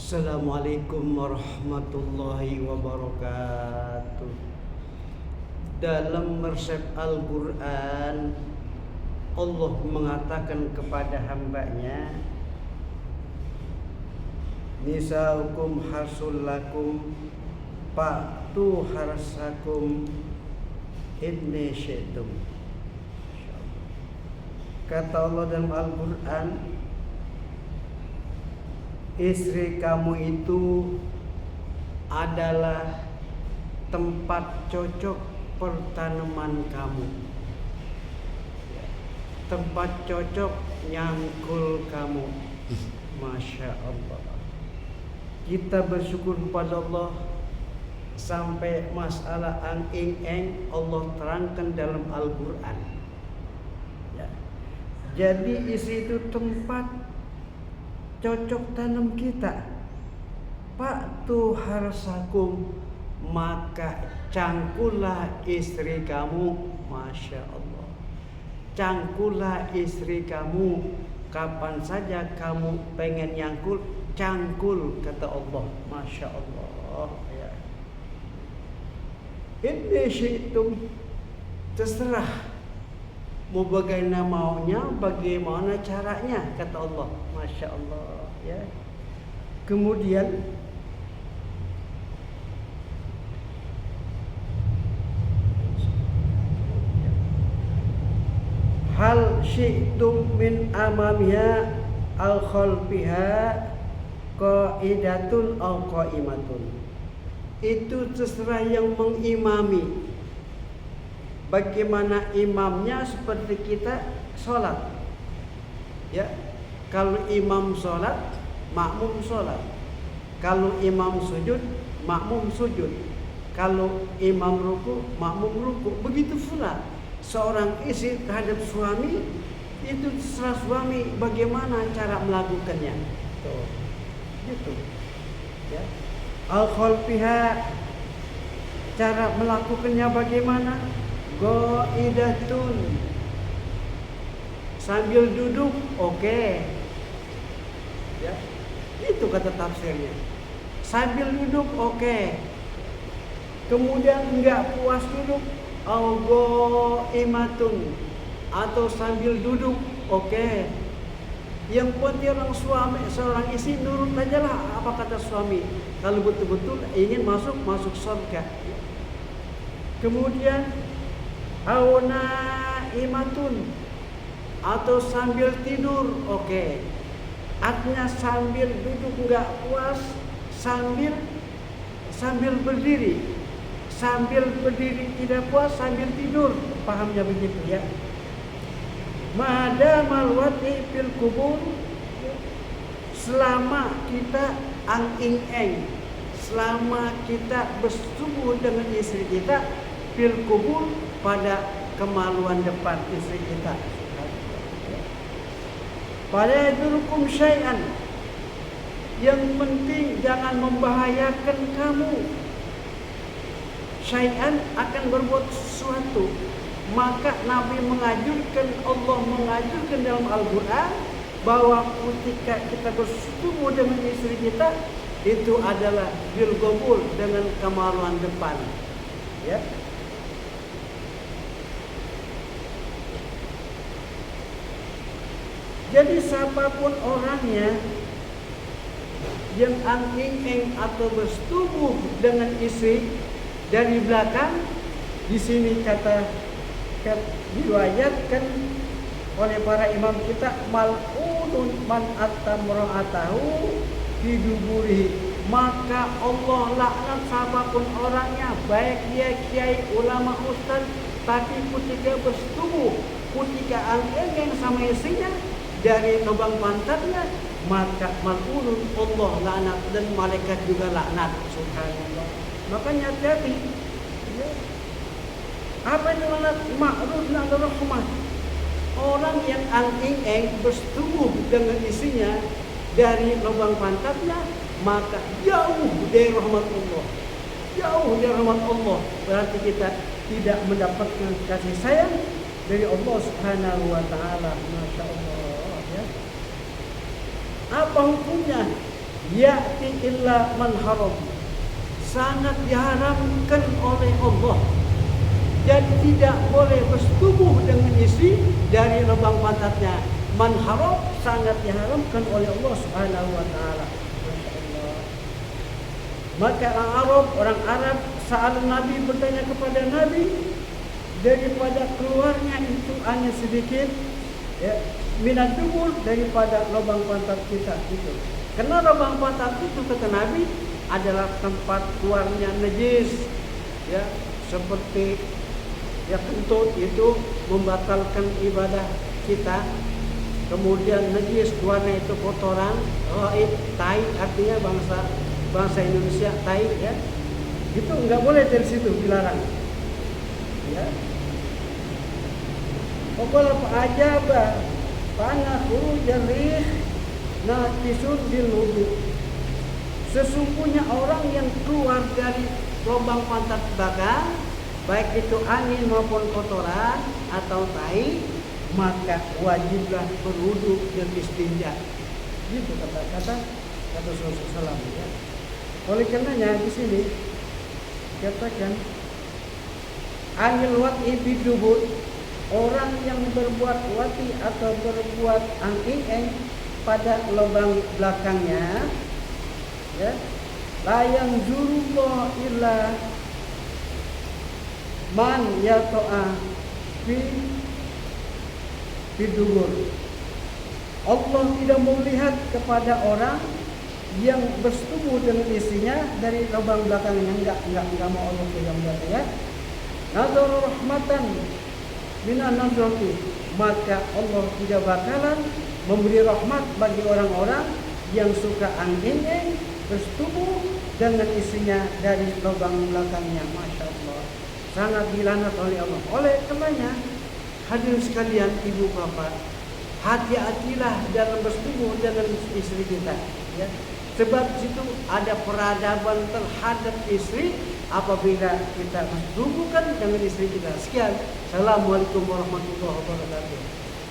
Assalamualaikum warahmatullahi wabarakatuh. Dalam resep Al-Quran, Allah mengatakan kepada hambanya, nisaukum harsul lakum fa'tu harsakum in syi'tum. Kata Allah dalam Al-Quran, istri kamu itu adalah tempat cocok pertanaman kamu, tempat cocok nyangkul kamu. Masya Allah. Kita bersyukur kepada Allah sampai masalah ang-ing-eng Allah terangkan dalam Al-Quran. Jadi istri itu tempat cocok tanam kita. Fa'tu harsakum, maka cangkullah istri kamu. Masya Allah. Cangkullah istri kamu. Kapan saja kamu pengen nyangkul, cangkul, kata Allah. Masya Allah ya. Ini syi'tum, terserah mau bagaimana maunya, bagaimana caranya, kata Allah. Masya Allah ya. Kemudian hal syi'tum min amamiha al khalfiha qaidatun aw qaimatun. Itu terserah yang mengimami. Bagaimana imamnya, seperti kita sholat ya. Kalau imam sholat, makmum sholat. Kalau imam sujud, makmum sujud. Kalau imam ruku, makmum ruku. Begitu pula seorang istri terhadap suami, itu terserah suami bagaimana cara melakukannya. Tuh, gitu ya. Al-khalfiha, cara melakukannya bagaimana? Qaidatun, sambil duduk, oke. Ya, itu kata tafsirnya. Sambil duduk, oke. Kemudian enggak puas duduk, qaimatun, atau sambil duduk, oke. Yang penting seorang istri nurut aja lah apa kata suami. Kalau betul-betul ingin masuk surga. Kemudian auna imatun, atau sambil tidur, oke. Artinya sambil duduk enggak puas, sambil berdiri, sambil berdiri tidak puas, sambil tidur, pahamnya begitu ya. Madamal wati fil kubur, selama kita ang-ing-eng, selama kita bersungguh dengan istri kita, fil kubur, pada kemaluan depan istri kita. Pada durukum syai'an, yang penting jangan membahayakan kamu. Syai'an akan berbuat sesuatu. Maka Nabi mengajarkan, Allah mengajarkan dalam Al-Quran bahwa ketika kita bersungguh dengan istri kita, itu adalah bil qabul, dengan kemaluan depan ya. Jadi siapapun orangnya yang ang-ing-ing atau bersetubuh dengan istri dari belakang, di sini diriwayatkan oleh para imam kita, mal'unun man atamra'atahu fi duburihi, maka Allah laknat siapapun orangnya, baik dia kiai, ulama, ustaz, tapi ketika bersetubuh, ketika ang-ing-ing sama istrinya dari lubang pantatnya, maka mal'unun, Allah laknat, dan malaikat juga laknat. Subhanallah. Makanya hati-hati ya. Apa itu laknat? Ma'rud na'la rahmah. Orang yang ang-ing-eng bersetubuh dengan istrinya dari lubang pantatnya, maka jauh dari rahmat Allah. Jauh dari rahmat Allah. Berarti kita tidak mendapatkan kasih sayang dari Allah Subhanahu wa taala. Masya Allah ya. Apa hukumnya? ya'ti illa man haram. Sangat diharamkan oleh Allah. Jadi tidak boleh bersetubuh dengan istri dari lubang pantatnya. Man haram, sangat diharamkan oleh Allah Subhanahu wa taala. Maka orang Arab saat Nabi bertanya kepada Nabi, daripada keluarnya itu angin sedikit, ya, minat dubur, daripada lubang pantat kita itu. Karena lubang pantat itu kata Nabi adalah tempat keluarnya najis, ya, seperti ya kentut itu membatalkan ibadah kita. Kemudian najis keluarnya itu kotoran, ghaib, tai, artinya bahasa Indonesia tai, ya. Itu enggak boleh dari situ, dilarang. Ya. Pokoknya ajaba pana khurujan rih naqisun bil wudu. Sesungguhnya orang yang keluar dari lubang pantat belakang, baik itu angin maupun kotoran atau tai, maka wajiblah berwudu dan istinja. Gitu kata Rasulullah SAW, ya. Oleh karenanya di sini katakan anil wat'i bidubur, orang yang berbuat wati atau berbuat angin pada lubang belakangnya, ya, la yanzurullah illa man yata'a fi bidubur. Allah tidak melihat kepada orang yang bersetubuh dengan istrinya dari lubang belakangnya. Enggak mau Allah tidak melihat, ya. Nazar rahmatan minan nazrati, maka Allah tidak bakalan memberi rahmat bagi orang-orang yang suka angin bersetubuh dengan istrinya dari lubang belakangnya. Masya Allah, sangat dilaknat oleh Allah. Oleh karenanya hadirin sekalian, ibu bapak, hati-hatilah dalam bersetubuh dengan istri kita, ya. Sebab situ ada peradaban terhadap istri apabila kita bersetubuh dengan istri kita. Sekian. Assalamualaikum warahmatullahi wabarakatuh.